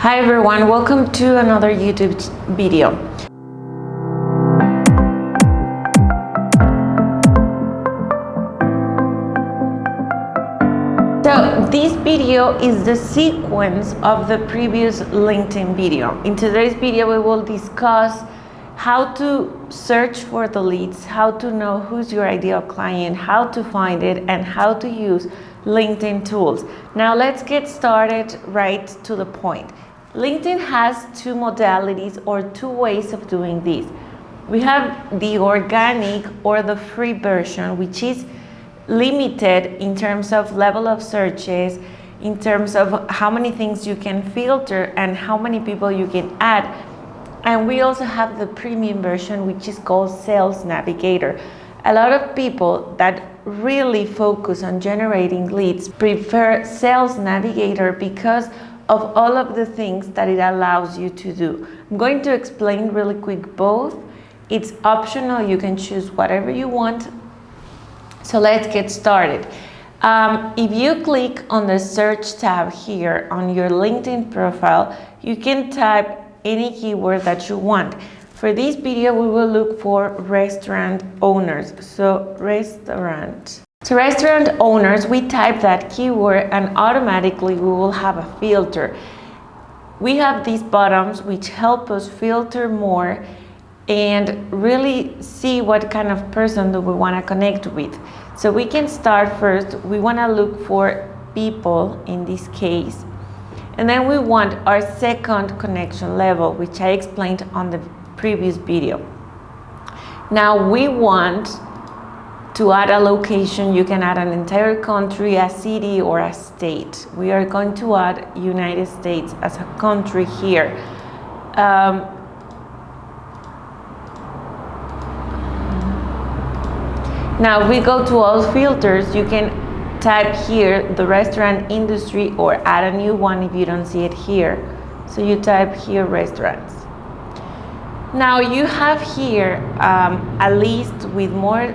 Hi everyone, welcome to another YouTube video. So this video is the sequence of the previous LinkedIn video. In today's video, we will discuss how to search for the leads, how to know who's your ideal client, how to find it, and how to use LinkedIn tools. Now let's get started right to the point. LinkedIn has two modalities or two ways of doing this. We have the organic or the free version, which is limited in terms of level of searches, in terms of how many things you can filter and how many people you can add. And we also have the premium version, which is called Sales Navigator. A lot of people that really focus on generating leads prefer Sales Navigator because of all of the things that it allows you to do. I'm going to explain really quick both. It's optional, you can choose whatever you want. So let's get started. If you click on the search tab here on your LinkedIn profile, you can type any keyword that you want. For this video, we will look for restaurant owners. So restaurant owners, we type that keyword and automatically we will have a filter. We have these buttons which help us filter more and really see what kind of person do we want to connect with. So we can start first, we want to look for people in this case. And then we want our second connection level, which I explained on the previous video. Now we want to add a location. You can add an entire country, a city, or a state. We are going to add United States as a country here. Now we go to all filters. You can type here the restaurant industry or add a new one if you don't see it here. So you type here restaurants. Now you have here a list with more.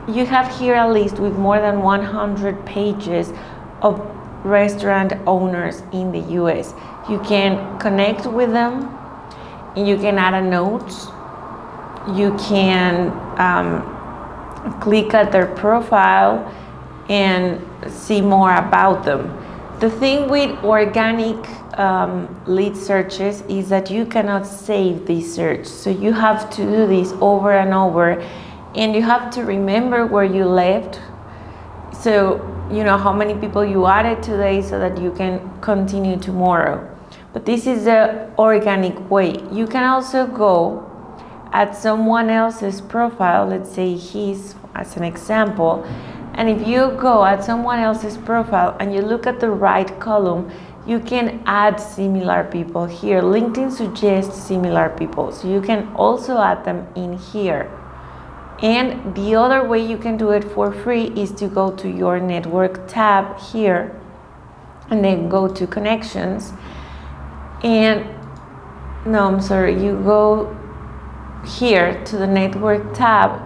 You have here a list with more than 100 pages of restaurant owners in the US. You can connect with them, and you can add a note. You can click at their profile and see more about them. The thing with organic lead searches is that you cannot save this search. So you have to do this over and over, and you have to remember where you left. So you know how many people you added today so that you can continue tomorrow. But this is the organic way. You can also go at someone else's profile, let's say his as an example, and if you go at someone else's profile and you look at the right column, you can add similar people here. LinkedIn suggests similar people, so you can also add them in here. And the other way you can do it for free is to go to your network tab here and then go to connections. And no, I'm sorry, you go here to the network tab,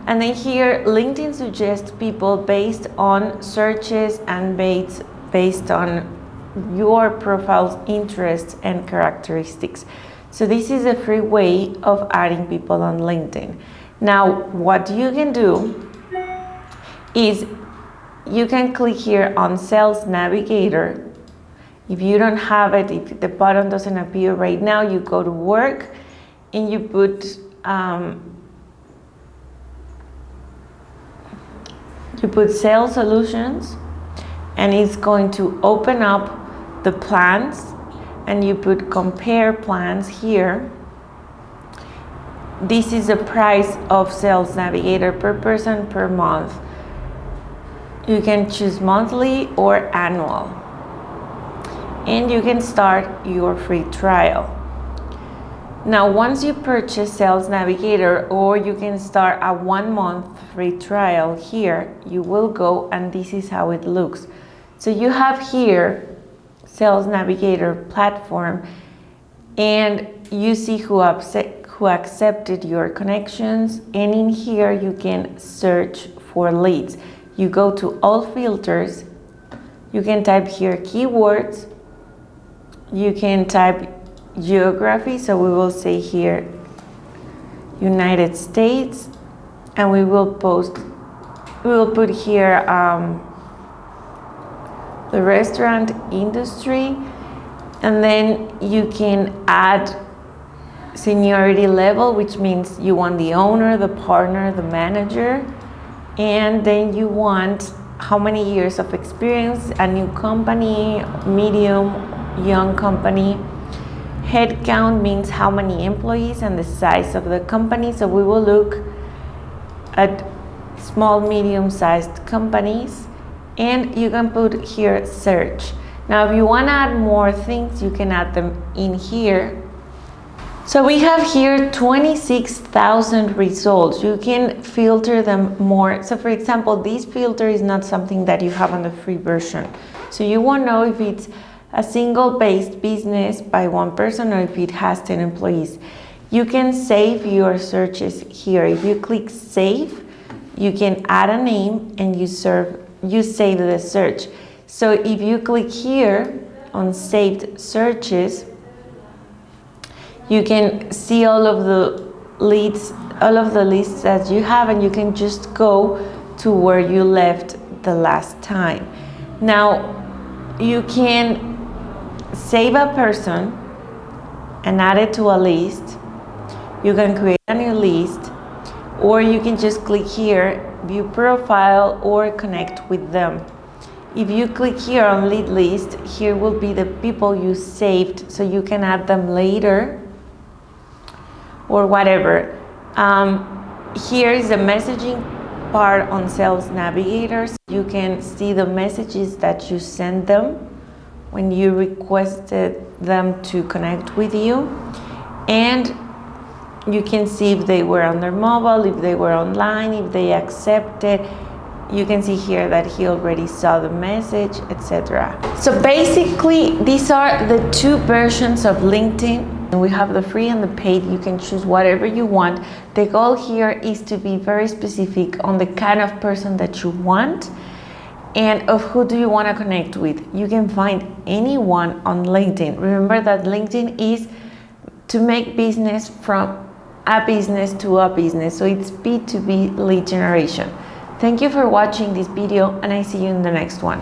and then here LinkedIn suggests people based on searches and based on your profile's interests and characteristics. So this is a free way of adding people on LinkedIn. Now what you can do is you can click here on Sales Navigator. If you don't have it, if the button doesn't appear right now, you go to work and you put sales solutions, and it's going to open up the plans, and you put compare plans here. This is the price of Sales Navigator per person per month. You can choose monthly or annual, and you can start your free trial. Now, once you purchase Sales Navigator, or you can start a 1 month free trial here, you will go, and this is how it looks. So you have here Sales Navigator platform, and you see who accepted your connections, and in here you can search for leads. You go to all filters, you can type here keywords, You can type geography, so we will say here United States, and we will put here the restaurant industry, and then you can add seniority level, which means you want the owner, the partner, the manager, and then you want how many years of experience, a new company, medium, young company. Headcount means how many employees and the size of the company. So we will look at small, medium-sized companies, and you can put here search. Now, if you want to add more things, you can add them in here. So we have here 26,000 results. You can filter them more. So for example, this filter is not something that you have on the free version. So you won't know if it's a single-based business by one person or if it has 10 employees. You can save your searches here. If you click save, you can add a name and you save the search. So if you click here on saved searches, you can see all of the leads, all of the lists that you have, and you can just go to where you left the last time. Now, you can save a person and add it to a list. You can create a new list, or you can just click here, view profile, or connect with them. If you click here on lead list, here will be the people you saved, so you can add them later or whatever. Here is the messaging part on Sales Navigator. You can see the messages that you send them when you requested them to connect with you, and you can see if they were on their mobile, if they were online, if they accepted. You can see here that he already saw the message, etc. So basically, these are the two versions of LinkedIn. We have the free and the paid. You can choose whatever you want. The goal here is to be very specific on the kind of person that you want and of who do you want to connect with. You can find anyone on LinkedIn. Remember that LinkedIn is to make business from a business to a business. So it's B2B lead generation. Thank you for watching this video, and I see you in the next one.